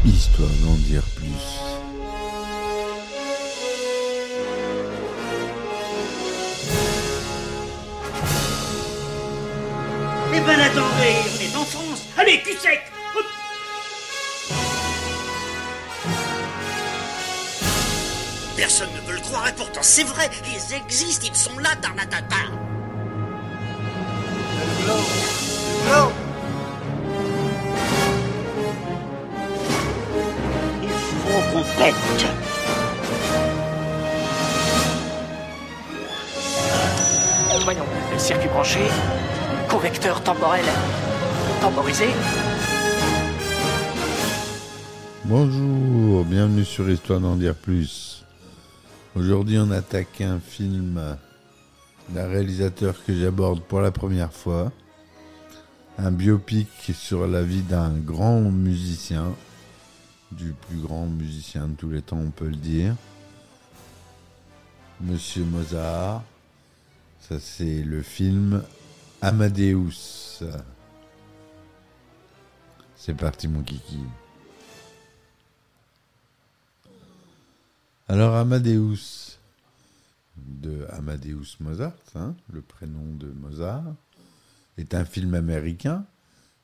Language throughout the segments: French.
Histoire d'en dire plus. Eh ben attendez, on est en France. Allez, cul sec. Hop. Personne ne veut le croire et pourtant c'est vrai, ils existent, ils sont là, Tarnatata. Non. Il faut qu'on pète. Voyons, le circuit branché, correcteur temporel temporisé. Bonjour, bienvenue sur Histoire d'en dire plus. Aujourd'hui, on attaque un film d'un réalisateur que j'aborde pour la première fois. Un biopic sur la vie d'un grand musicien, du plus grand musicien de tous les temps, on peut le dire. Monsieur Mozart. Ça, c'est le film Amadeus. C'est parti, mon kiki. Alors, Amadeus, de Amadeus Mozart, le prénom de Mozart, est un film américain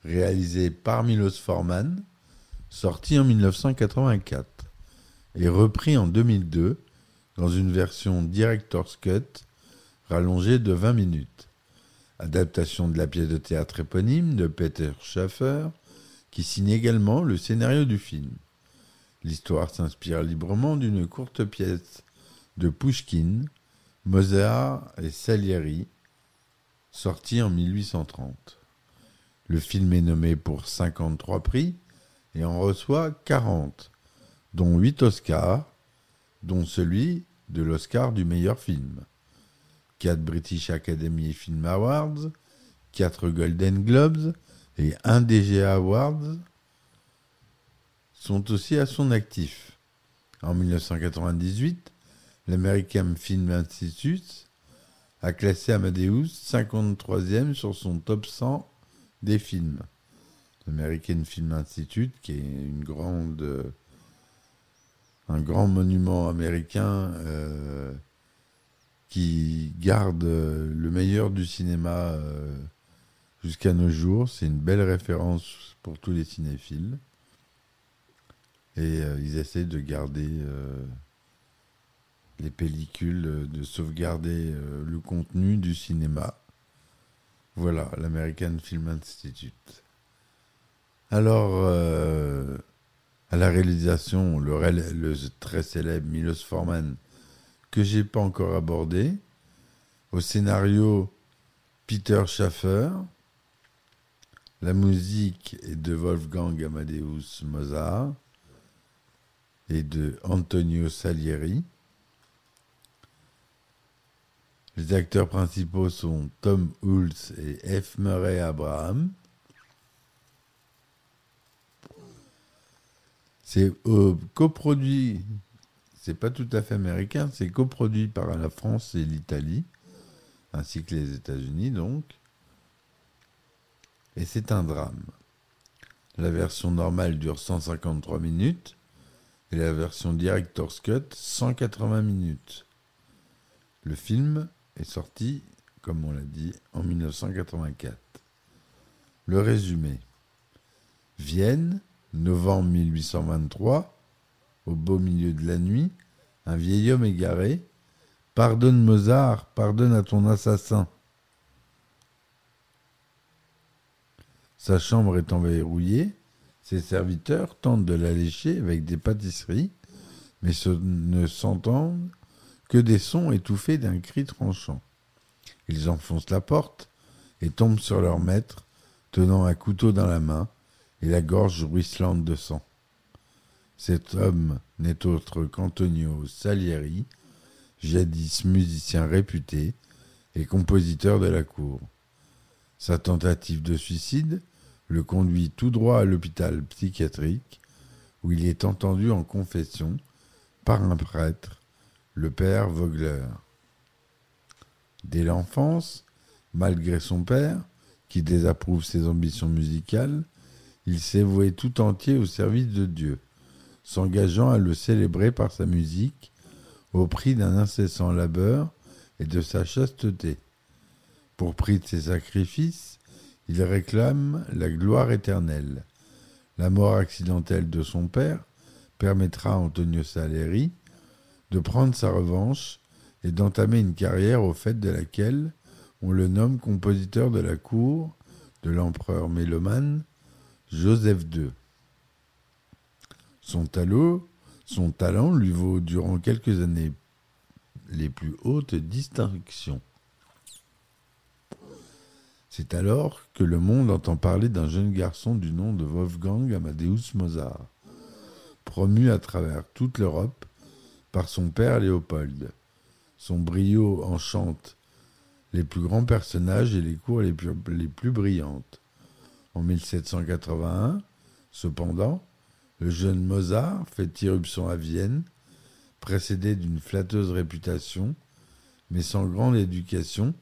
réalisé par Milos Forman, sorti en 1984 et repris en 2002 dans une version Director's Cut rallongée de 20 minutes. Adaptation de la pièce de théâtre éponyme de Peter Shaffer, qui signe également le scénario du film. L'histoire s'inspire librement d'une courte pièce de Pouchkine, Mozart et Salieri, sortie en 1830. Le film est nommé pour 53 prix et en reçoit 40, dont 8 Oscars, dont celui de l'Oscar du meilleur film. 4 British Academy Film Awards, 4 Golden Globes et 1 DGA Awards sont aussi à son actif. En 1998, l'American Film Institute a classé Amadeus 53e sur son top 100 des films. L'American Film Institute, qui est un grand monument américain qui garde le meilleur du cinéma jusqu'à nos jours. C'est une belle référence pour tous les cinéphiles. Et ils essaient de garder les pellicules, de sauvegarder le contenu du cinéma. Voilà, l'American Film Institute. Alors, à la réalisation, le très célèbre Milos Forman, que j'ai pas encore abordé. Au scénario, Peter Shaffer. La musique est de Wolfgang Amadeus Mozart et de Antonio Salieri. Les acteurs principaux sont Tom Hulce et F. Murray Abraham. C'est coproduit, c'est pas tout à fait américain, c'est coproduit par la France et l'Italie, ainsi que les États-Unis donc. Et c'est un drame. La version normale dure 153 minutes et la version Director's Cut 180 minutes. Le film est sorti, comme on l'a dit, en 1984. Le résumé. Vienne, novembre 1823, au beau milieu de la nuit, un vieil homme égaré. « Pardonne Mozart, pardonne à ton assassin. » Sa chambre étant verrouillée, ses serviteurs tentent de l'allécher avec des pâtisseries, mais ne s'entendent que des sons étouffés d'un cri tranchant. Ils enfoncent la porte et tombent sur leur maître, tenant un couteau dans la main et la gorge ruisselante de sang. Cet homme n'est autre qu'Antonio Salieri, jadis musicien réputé et compositeur de la cour. Sa tentative de suicide le conduit tout droit à l'hôpital psychiatrique, où il est entendu en confession par un prêtre, le père Vogler. Dès l'enfance, malgré son père, qui désapprouve ses ambitions musicales, il s'est voué tout entier au service de Dieu, s'engageant à le célébrer par sa musique au prix d'un incessant labeur et de sa chasteté. Pour prix de ses sacrifices, il réclame la gloire éternelle. La mort accidentelle de son père permettra à Antonio Salieri de prendre sa revanche et d'entamer une carrière au fait de laquelle on le nomme compositeur de la cour de l'empereur mélomane Joseph II. Son talent lui vaut durant quelques années les plus hautes distinctions. C'est alors que le monde entend parler d'un jeune garçon du nom de Wolfgang Amadeus Mozart, promu à travers toute l'Europe par son père Léopold. Son brio enchante les plus grands personnages et les cours les plus brillantes. En 1781, cependant, le jeune Mozart fait irruption à Vienne, précédé d'une flatteuse réputation, mais sans grande éducation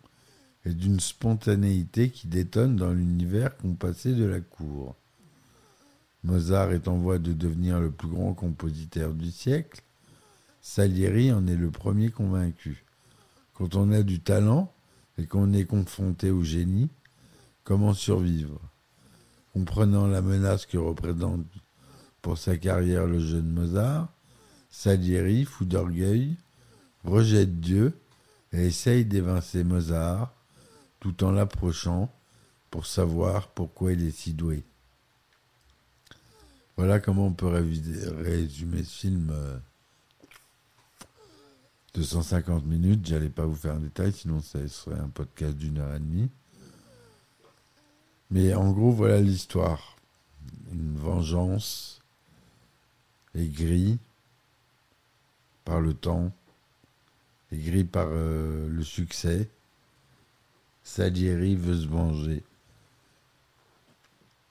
et d'une spontanéité qui détonne dans l'univers compassé de la cour. Mozart est en voie de devenir le plus grand compositeur du siècle. Salieri en est le premier convaincu. Quand on a du talent et qu'on est confronté au génie, comment survivre ? Comprenant la menace que représente pour sa carrière le jeune Mozart, Salieri, fou d'orgueil, rejette Dieu et essaye d'évincer Mozart tout en l'approchant pour savoir pourquoi il est si doué. Voilà comment on peut résumer ce film de 150 minutes. J'allais pas vous faire un détail, sinon ça serait un podcast d'1h30. Mais en gros, voilà l'histoire. Une vengeance aigrie par le temps, aigrie par le succès. Salieri veut se venger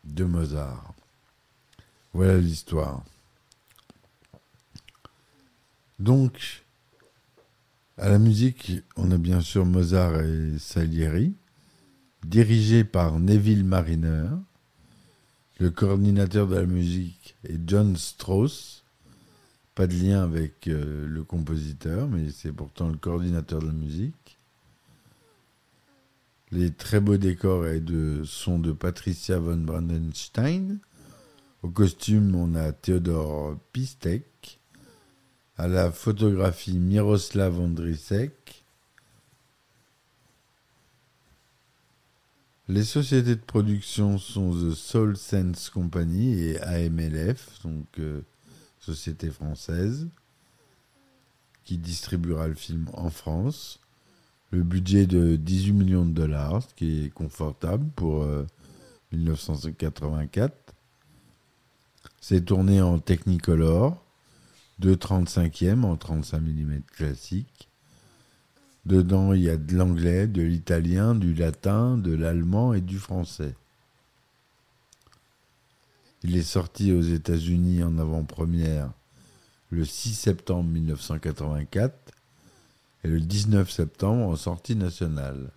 de Mozart. Voilà l'histoire. Donc, à la musique, on a bien sûr Mozart et Salieri, dirigé par Neville Marriner. Le coordinateur de la musique est John Strauss. Pas de lien avec le compositeur, mais c'est pourtant le coordinateur de la musique. Les très beaux décors sont de Patricia von Brandenstein. Au costume, on a Theodor Pistek. À la photographie, Miroslav Ondříček. Les sociétés de production sont The Soul Sense Company et AMLF, donc société française, qui distribuera le film en France. Le budget de 18 millions de dollars, ce qui est confortable pour 1984. C'est tourné en Technicolor, 2/35 en 35 mm classique. Dedans, il y a de l'anglais, de l'italien, du latin, de l'allemand et du français. Il est sorti aux États-Unis en avant-première le 6 septembre 1984 et le 19 septembre en sortie nationale.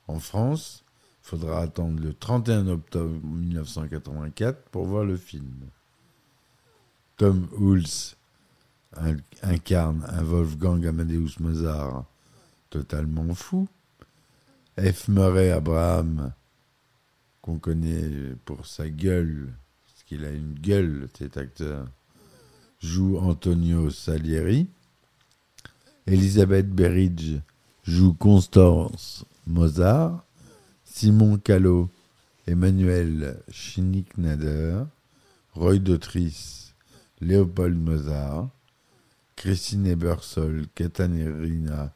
En France, il faudra attendre le 31 octobre 1984 pour voir le film. Tom Hulce incarne un Wolfgang Amadeus Mozart totalement fou. F. Murray Abraham, qu'on connaît pour sa gueule, parce qu'il a une gueule, cet acteur, joue Antonio Salieri. Elisabeth Berridge joue Constance Mozart. Simon Callow, Emmanuel Schnicknader. Roy Dotrice, Léopold Mozart. Christine Ebersol, Caterina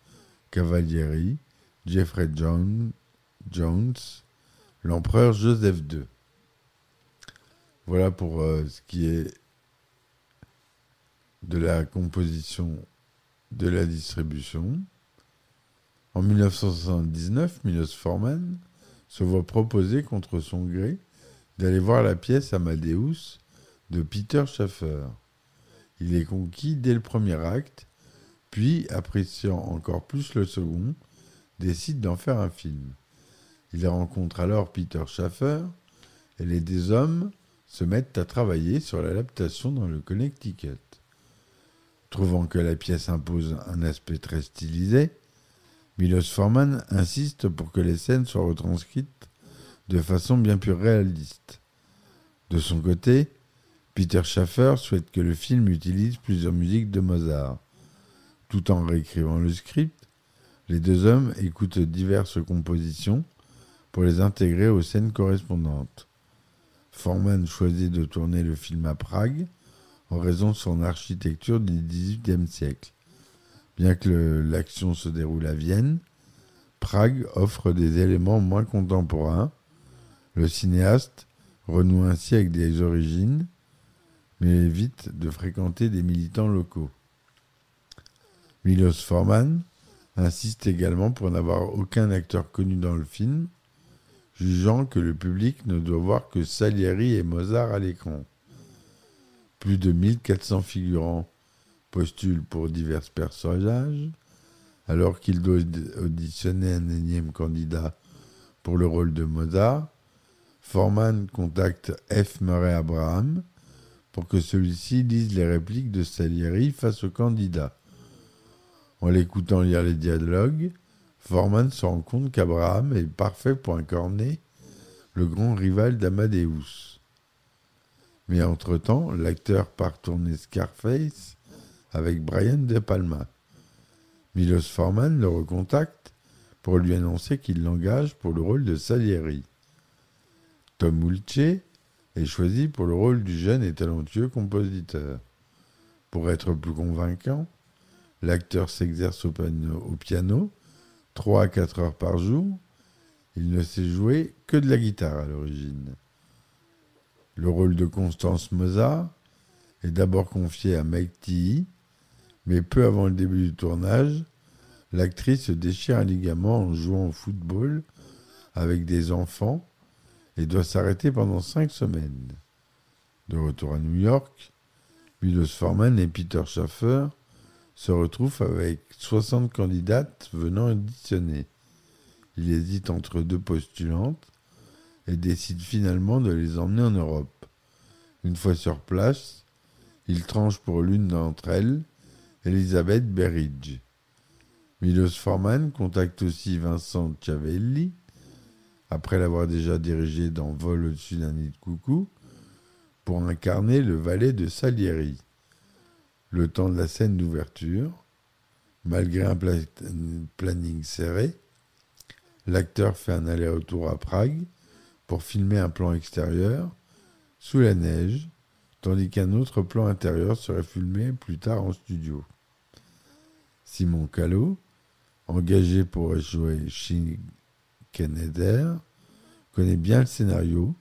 Cavalieri. Jeffrey Jones, l'empereur Joseph II. Voilà pour ce qui est de la composition, de la distribution. En 1979, Milos Forman se voit proposer contre son gré d'aller voir la pièce Amadeus de Peter Shaffer. Il est conquis dès le premier acte, puis, appréciant encore plus le second, décide d'en faire un film. Il rencontre alors Peter Shaffer et les deux hommes se mettent à travailler sur l'adaptation dans le Connecticut. Trouvant que la pièce impose un aspect très stylisé, Milos Forman insiste pour que les scènes soient retranscrites de façon bien plus réaliste. De son côté, Peter Shaffer souhaite que le film utilise plusieurs musiques de Mozart. Tout en réécrivant le script, les deux hommes écoutent diverses compositions pour les intégrer aux scènes correspondantes. Forman choisit de tourner le film à Prague en raison de son architecture du XVIIIe siècle. Bien que l'action se déroule à Vienne, Prague offre des éléments moins contemporains. Le cinéaste renoue ainsi avec des origines, mais évite de fréquenter des militants locaux. Milos Forman insiste également pour n'avoir aucun acteur connu dans le film, jugeant que le public ne doit voir que Salieri et Mozart à l'écran. Plus de 1400 figurants postulent pour divers personnages, alors qu'il doit auditionner un énième candidat pour le rôle de Mozart. Forman contacte F. Murray Abraham pour que celui-ci lise les répliques de Salieri face au candidat. En l'écoutant lire les dialogues, Forman se rend compte qu'Abraham est parfait pour incarner le grand rival d'Amadeus. Mais entre-temps, l'acteur part tourner Scarface avec Brian De Palma. Milos Forman le recontacte pour lui annoncer qu'il l'engage pour le rôle de Salieri. Tom Hulce est choisi pour le rôle du jeune et talentueux compositeur. Pour être plus convaincant, l'acteur s'exerce au piano 3 à 4 heures par jour. Il ne sait jouer que de la guitare à l'origine. Le rôle de Constance Mozart est d'abord confié à Meg Tilly, mais peu avant le début du tournage, l'actrice se déchire un ligament en jouant au football avec des enfants et doit s'arrêter pendant 5 semaines. De retour à New York, Milos Forman et Peter Shaffer se retrouvent avec 60 candidates venant auditionner. Il hésite entre 2 postulantes et décide finalement de les emmener en Europe. Une fois sur place, il tranche pour l'une d'entre elles, Elisabeth Berridge. Milos Forman contacte aussi Vincent Schiavelli, après l'avoir déjà dirigé dans Vol au-dessus d'un nid de coucou, pour incarner le valet de Salieri. Le temps de la scène d'ouverture, malgré un planning serré, l'acteur fait un aller-retour à Prague pour filmer un plan extérieur sous la neige, tandis qu'un autre plan intérieur serait filmé plus tard en studio. Simon Callow, engagé pour jouer Schneider, connaît bien le scénario,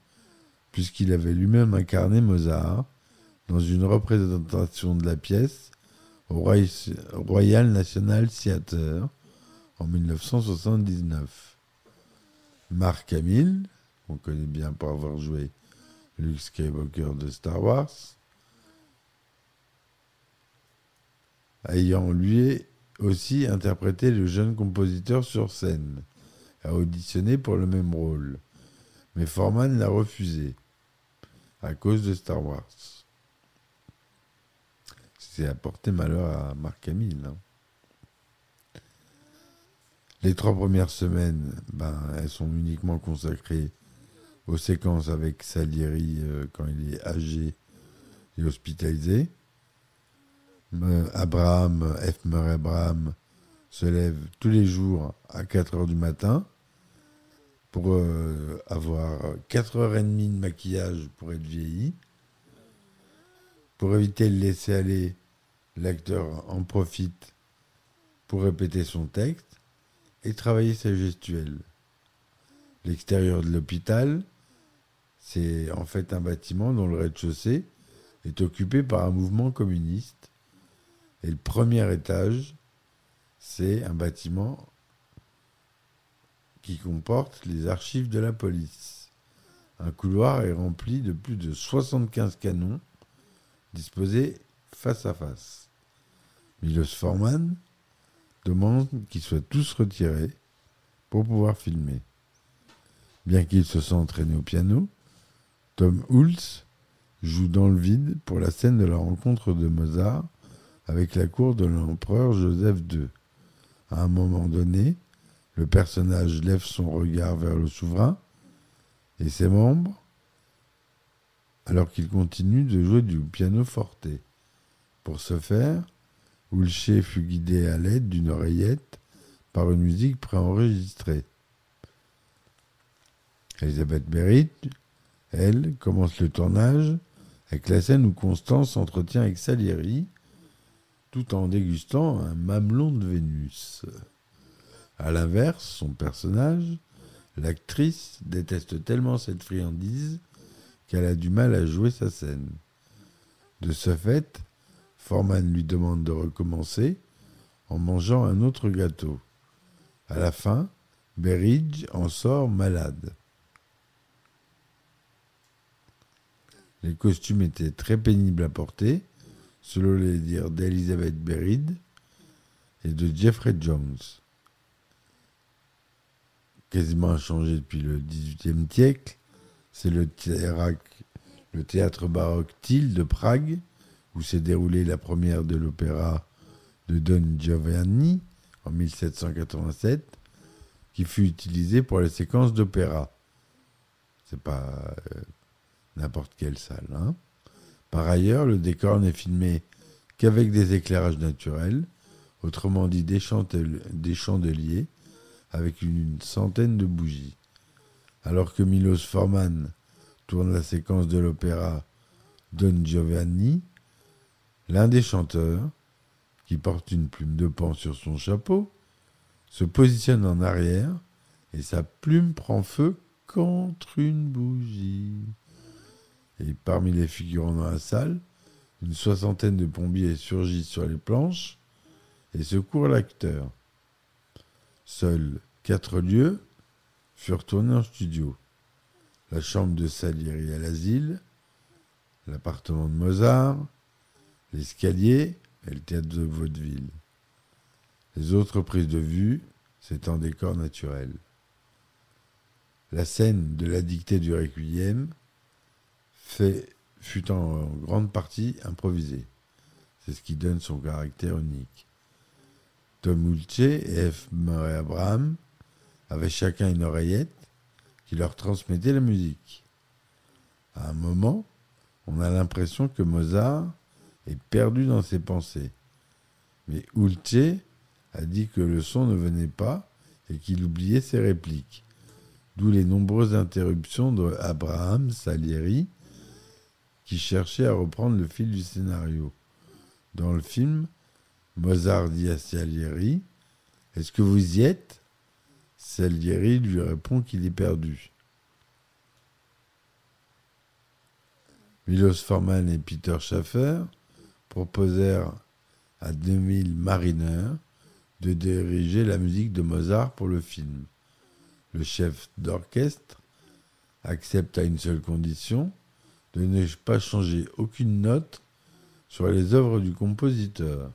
puisqu'il avait lui-même incarné Mozart dans une représentation de la pièce au Royal National Theatre en 1979. Mark Hamill, qu'on connaît bien pour avoir joué Luke Skywalker de Star Wars, ayant lui aussi interprété le jeune compositeur sur scène, a auditionné pour le même rôle, mais Forman l'a refusé à cause de Star Wars. C'est apporté malheur à Mark Hamill. Les 3 premières semaines, elles sont uniquement consacrées aux séquences avec Salieri quand il est âgé et hospitalisé. F. Murray Abraham se lève tous les jours à 4 heures du matin pour avoir 4h30 de maquillage pour être vieilli. Pour éviter le laisser-aller, l'acteur en profite pour répéter son texte et travailler sa gestuelle. L'extérieur de l'hôpital, c'est en fait un bâtiment dont le rez-de-chaussée est occupé par un mouvement communiste. Et le premier étage, c'est un bâtiment qui comporte les archives de la police. Un couloir est rempli de plus de 75 canons disposés face à face. Milos Forman demande qu'ils soient tous retirés pour pouvoir filmer. Bien qu'il se soit entraîné au piano, Tom Hulce joue dans le vide pour la scène de la rencontre de Mozart avec la cour de l'empereur Joseph II. À un moment donné, le personnage lève son regard vers le souverain et ses membres, alors qu'il continue de jouer du pianoforte. Pour ce faire, Ulce fut guidé à l'aide d'une oreillette par une musique préenregistrée. Elisabeth Berridge, elle, commence le tournage avec la scène où Constance s'entretient avec Salieri tout en dégustant un mamelon de Vénus. À l'inverse, son personnage, l'actrice, déteste tellement cette friandise qu'elle a du mal à jouer sa scène. De ce fait, Forman lui demande de recommencer en mangeant un autre gâteau. À la fin, Berridge en sort malade. Les costumes étaient très pénibles à porter, selon les dires d'Elizabeth Berridge et de Jeffrey Jones. Quasiment inchangé depuis le XVIIIe siècle, c'est le théâtre baroque Thiel de Prague, où s'est déroulée la première de l'opéra de Don Giovanni en 1787, qui fut utilisé pour les séquences d'opéra. C'est pas n'importe quelle salle. Hein. Par ailleurs, le décor n'est filmé qu'avec des éclairages naturels, autrement dit des chandeliers, avec une centaine de bougies. Alors que Milos Forman tourne la séquence de l'opéra Don Giovanni, l'un des chanteurs, qui porte une plume de paon sur son chapeau, se positionne en arrière et sa plume prend feu contre une bougie. Et parmi les figurants dans la salle, une soixantaine de pompiers surgissent sur les planches et secourent l'acteur. Seuls 4 lieux furent tournés en studio. La chambre de Salieri à l'asile, l'appartement de Mozart, l'escalier et le théâtre de vaudeville. Les autres prises de vue, c'est en décor naturel. La scène de la dictée du Requiem fut en grande partie improvisée. C'est ce qui donne son caractère unique. Tom Ulce et F. Murray Abraham avaient chacun une oreillette qui leur transmettait la musique. À un moment, on a l'impression que Mozart est perdu dans ses pensées. Mais Ulce a dit que le son ne venait pas et qu'il oubliait ses répliques. D'où les nombreuses interruptions d'Abraham Salieri qui cherchait à reprendre le fil du scénario. Dans le film, Mozart dit à Salieri « Est-ce que vous y êtes ?» Salieri lui répond qu'il est perdu. Milos Forman et Peter Shaffer proposèrent à Emil Mariner de diriger la musique de Mozart pour le film. Le chef d'orchestre accepte à une seule condition, de ne pas changer aucune note sur les œuvres du compositeur.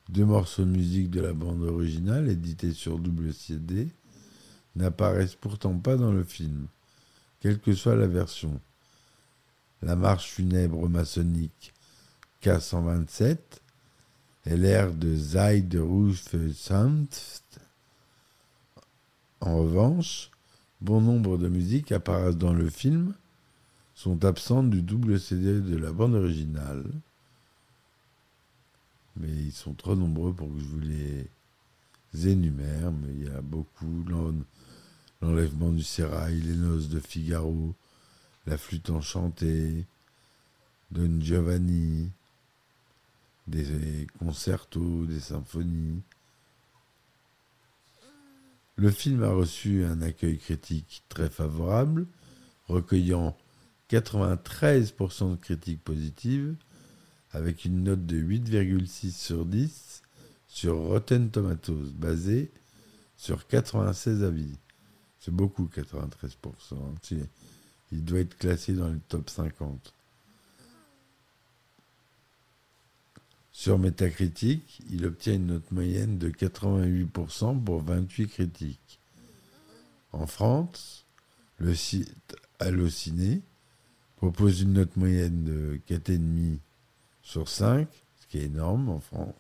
2 morceaux de musique de la bande originale, édités sur double CD, n'apparaissent pourtant pas dans le film, quelle que soit la version. La marche funèbre maçonnique K127 et l'air de Sei der Rufe sanft. En revanche, bon nombre de musiques apparaissent dans le film, sont absentes du double CD de la bande originale. Mais ils sont trop nombreux pour que je vous les énumère, mais il y a beaucoup. L'enlèvement du sérail, les noces de Figaro, la flûte enchantée, Don Giovanni, des concertos, des symphonies. Le film a reçu un accueil critique très favorable, recueillant 93% de critiques positives, avec une note de 8,6 sur 10 sur Rotten Tomatoes, basée sur 96 avis. C'est beaucoup, 93%. Il doit être classé dans le top 50. Sur Metacritic, il obtient une note moyenne de 88% pour 28 critiques. En France, le site Allociné propose une note moyenne de 4,5 sur 5, ce qui est énorme en France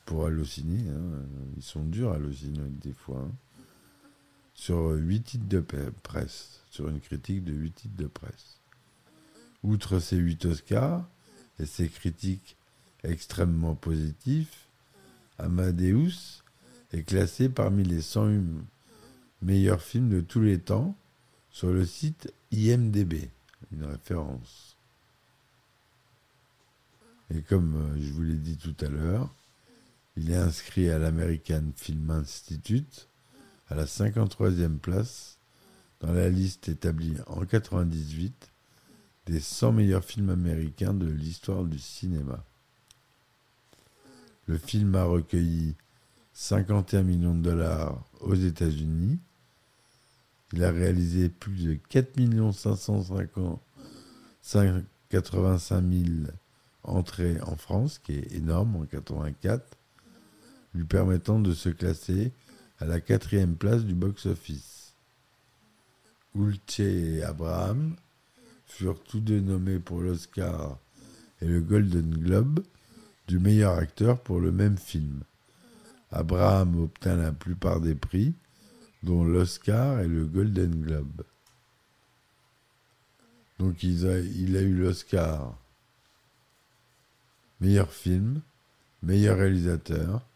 pour Allociné. Hein. Ils sont durs Allociné des fois. Hein. Sur 8 titres de presse, sur une critique de 8 titres de presse. Outre ces 8 Oscars et ses critiques extrêmement positifs, Amadeus est classé parmi les 101 meilleurs films de tous les temps sur le site IMDb, une référence. Et comme je vous l'ai dit tout à l'heure, il est inscrit à l'American Film Institute à la 53e place dans la liste établie en 1998 des 100 meilleurs films américains de l'histoire du cinéma. Le film a recueilli 51 millions de dollars aux États-Unis. Il a réalisé plus de 4 585 000 entrées en France, qui est énorme en 1984, lui permettant de se classer à la 4e place du box-office. Ulce et Abraham furent tous deux nommés pour l'Oscar et le Golden Globe du meilleur acteur pour le même film. Abraham obtint la plupart des prix, dont l'Oscar et le Golden Globe. Donc il a eu l'Oscar meilleur film, meilleur réalisateur,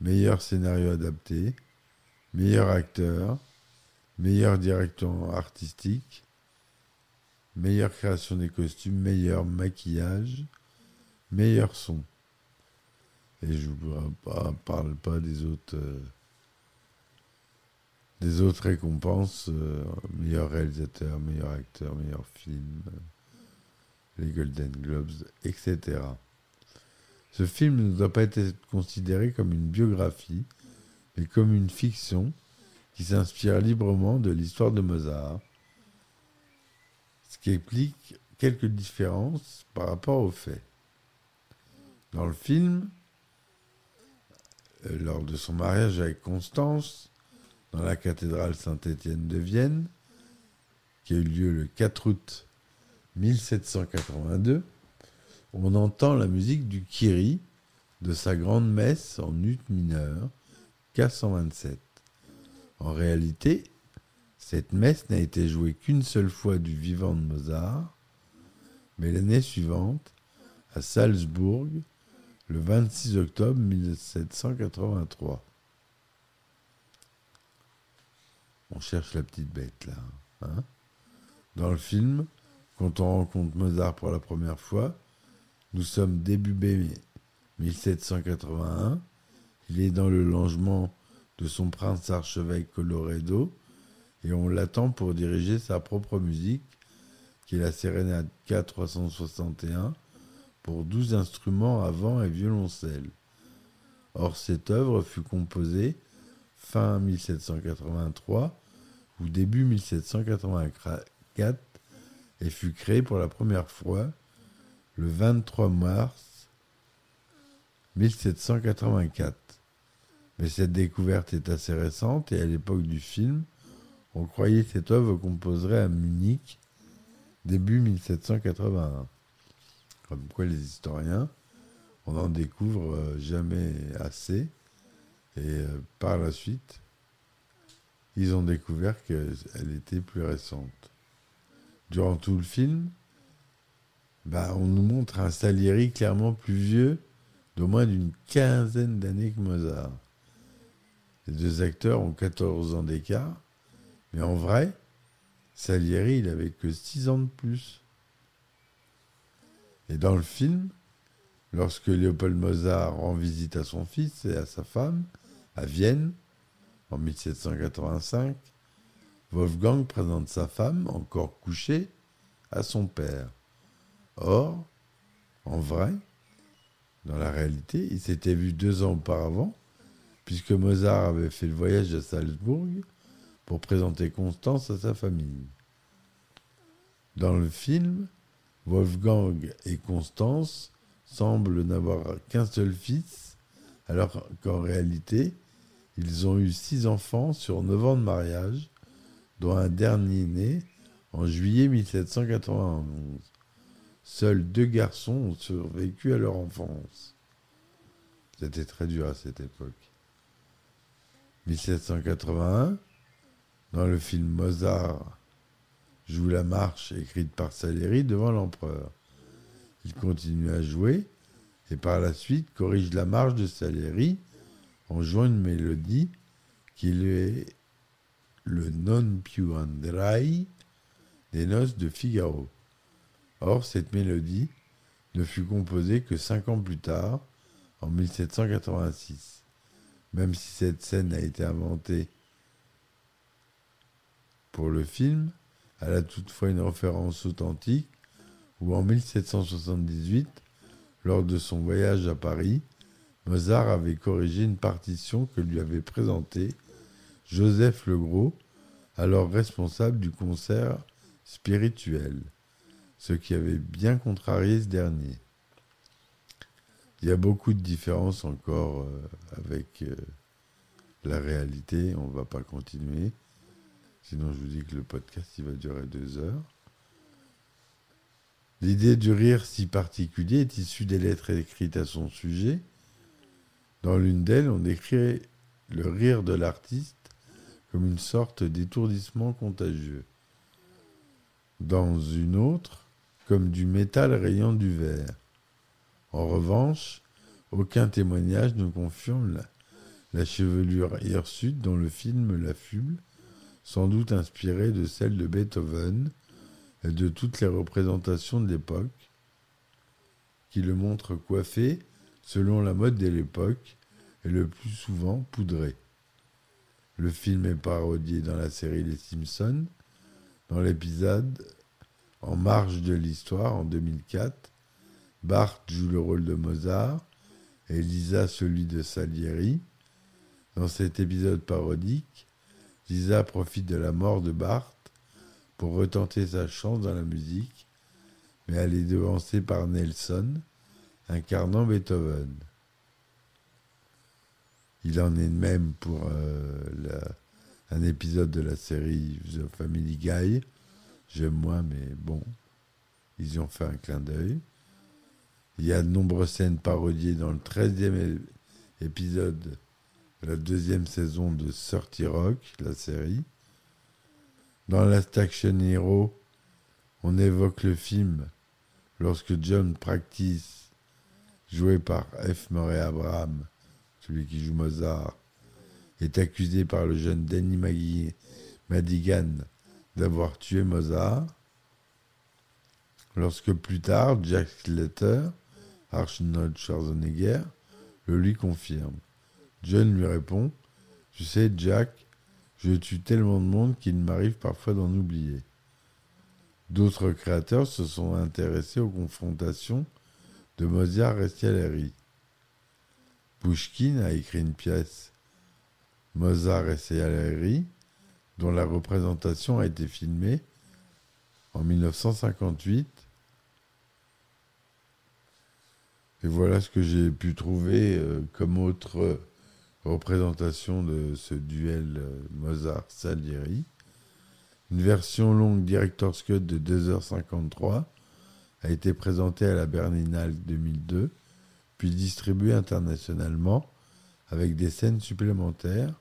meilleur scénario adapté, meilleur acteur, meilleur directeur artistique, meilleure création des costumes, meilleur maquillage, meilleur son. Et je ne vous parle pas des autres récompenses, meilleur réalisateur, meilleur acteur, meilleur film, les Golden Globes, etc. Ce film ne doit pas être considéré comme une biographie, mais comme une fiction qui s'inspire librement de l'histoire de Mozart, ce qui explique quelques différences par rapport aux faits. Dans le film, lors de son mariage avec Constance, dans la cathédrale Saint-Étienne de Vienne, qui a eu lieu le 4 août 1782, on entend la musique du Kyrie de sa grande messe en ut mineur, K127. En réalité, cette messe n'a été jouée qu'une seule fois du vivant de Mozart, mais l'année suivante, à Salzbourg, le 26 octobre 1783. On cherche la petite bête là. Hein. Dans le film, quand on rencontre Mozart pour la première fois, nous sommes début mai 1781. Il est dans le logement de son prince archevêque Colloredo et on l'attend pour diriger sa propre musique, qui est la sérénade K361, pour 12 instruments à vent et violoncelle. Or, cette œuvre fut composée fin 1783 ou début 1784 et fut créée pour la première fois le 23 mars 1784. Mais cette découverte est assez récente et à l'époque du film, on croyait que cette œuvre composerait à Munich début 1781. Comme quoi les historiens, on n'en découvre jamais assez. Et par la suite, ils ont découvert qu'elle était plus récente. Durant tout le film, on nous montre un Salieri clairement plus vieux, d'au moins d'une quinzaine d'années que Mozart. Les deux acteurs ont 14 ans d'écart, mais en vrai, Salieri, il avait que 6 ans de plus. Et dans le film, lorsque Léopold Mozart rend visite à son fils et à sa femme, à Vienne, en 1785, Wolfgang présente sa femme, encore couchée, à son père. Or, en vrai, dans la réalité, ils s'étaient vus 2 ans auparavant, puisque Mozart avait fait le voyage à Salzbourg pour présenter Constance à sa famille. Dans le film, Wolfgang et Constance semblent n'avoir qu'un seul fils, alors qu'en réalité, ils ont eu 6 enfants sur 9 ans de mariage, dont un dernier né en juillet 1791. Seuls 2 garçons ont survécu à leur enfance. C'était très dur à cette époque. 1781, dans le film Mozart joue la marche écrite par Salieri devant l'empereur. Il continue à jouer et par la suite corrige la marche de Salieri en jouant une mélodie qui est le non più andrai des noces de Figaro. Or, cette mélodie ne fut composée que 5 ans plus tard, en 1786. Même si cette scène a été inventée pour le film, elle a toutefois une référence authentique où en 1778, lors de son voyage à Paris, Mozart avait corrigé une partition que lui avait présentée Joseph Legros, alors responsable du concert spirituel, ce qui avait bien contrarié ce dernier. Il y a beaucoup de différences encore avec la réalité. On ne va pas continuer. Sinon, je vous dis que le podcast il va durer 2 heures. L'idée du rire si particulier est issue des lettres écrites à son sujet. Dans l'une d'elles, on décrit le rire de l'artiste comme une sorte d'étourdissement contagieux. Dans une autre, comme du métal rayant du verre. En revanche, aucun témoignage ne confirme la chevelure hirsute dans le film La Fuble, sans doute inspirée de celle de Beethoven et de toutes les représentations de l'époque, qui le montrent coiffé selon la mode de l'époque et le plus souvent poudré. Le film est parodié dans la série Les Simpsons, dans l'épisode En marge de l'histoire en 2004. Bart joue le rôle de Mozart et Lisa celui de Salieri. Dans cet épisode parodique, Lisa profite de la mort de Bart pour retenter sa chance dans la musique, mais elle est devancée par Nelson, incarnant Beethoven. Il en est de même pour un épisode de la série The Family Guy. J'aime moins, mais bon, ils y ont fait un clin d'œil. Il y a de nombreuses scènes parodiées dans le 13e épisode de la 2e saison de 30 Rock, la série. Dans Last Action Hero, on évoque le film lorsque John Practice, joué par F. Murray Abraham, celui qui joue Mozart, est accusé par le jeune Danny Madigan d'avoir tué Mozart. Lorsque plus tard, Jack Slater, Arnold Schwarzenegger, le lui confirme. John lui répond « Tu sais, Jack, je tue tellement de monde qu'il m'arrive parfois d'en oublier. » D'autres créateurs se sont intéressés aux confrontations de Mozart et Salieri. Pouchkine a écrit une pièce Mozart et Salieri, dont la représentation a été filmée en 1958. Et voilà ce que j'ai pu trouver comme autre représentation de ce duel Mozart-Salieri. Une version longue Director's Cut de 2h53 a été présentée à la Berlinale 2002, puis distribuée internationalement avec des scènes supplémentaires,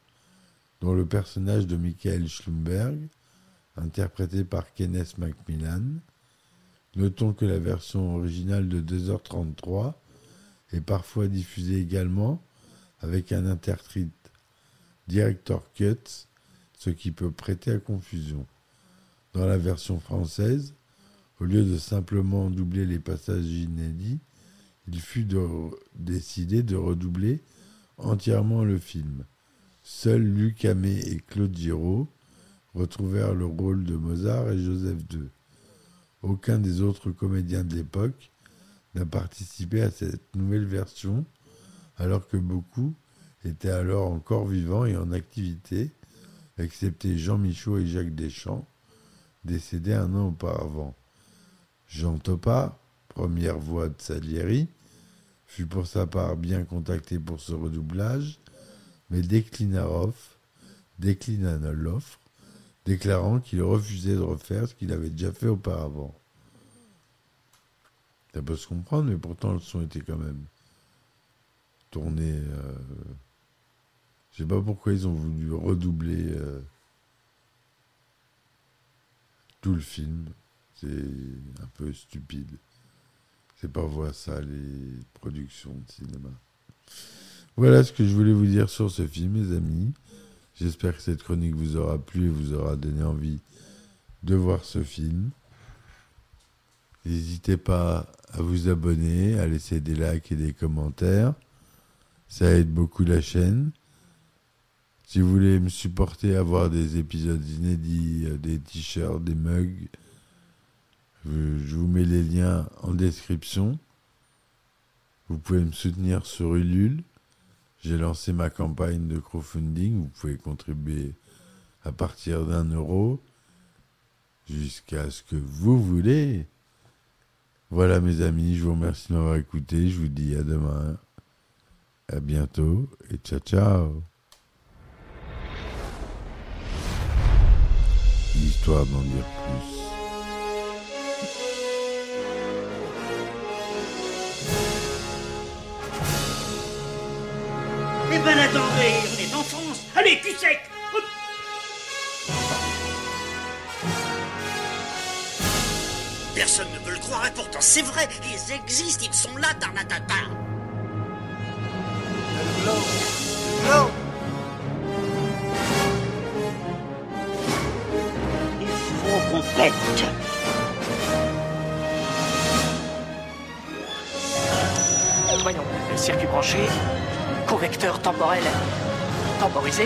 dont le personnage de Michael Schlumberg, interprété par Kenneth Macmillan. Notons que la version originale de 2h33 est parfois diffusée également avec un intertitre Director's Cut, ce qui peut prêter à confusion. Dans la version française, au lieu de simplement doubler les passages inédits, il fut décidé de redoubler entièrement le film. Seuls Luc Hamet et Claude Giraud retrouvèrent le rôle de Mozart et Joseph II. Aucun des autres comédiens de l'époque n'a participé à cette nouvelle version, alors que beaucoup étaient alors encore vivants et en activité, excepté Jean Michaud et Jacques Deschamps, décédés un an auparavant. Jean Topa, première voix de Salieri, fut pour sa part bien contacté pour ce redoublage, mais déclina l'offre, déclarant qu'il refusait de refaire ce qu'il avait déjà fait auparavant. Ça peut se comprendre, mais pourtant le son était quand même tourné. Je sais pas pourquoi ils ont voulu redoubler tout le film. C'est un peu stupide. C'est pas voir ça, les productions de cinéma. Voilà ce que je voulais vous dire sur ce film, mes amis. J'espère que cette chronique vous aura plu et vous aura donné envie de voir ce film. N'hésitez pas à vous abonner, à laisser des likes et des commentaires. Ça aide beaucoup la chaîne. Si vous voulez me supporter, avoir des épisodes inédits, des t-shirts, des mugs, je vous mets les liens en description. Vous pouvez me soutenir sur Ulule. J'ai lancé ma campagne de crowdfunding. Vous pouvez contribuer à partir d'1 € jusqu'à ce que vous voulez. Voilà mes amis, je vous remercie de m'avoir écouté. Je vous dis à demain, à bientôt et ciao ciao. Histoire d'en dire plus. Eh ben attendez, on est en France. Allez, cul sec. Hop. Personne ne veut le croire et pourtant c'est vrai, ils existent, ils sont là, Tarnatata. Le globe. Il faut qu'on pète. Voyons, circuit branché, convecteur temporel temporisé.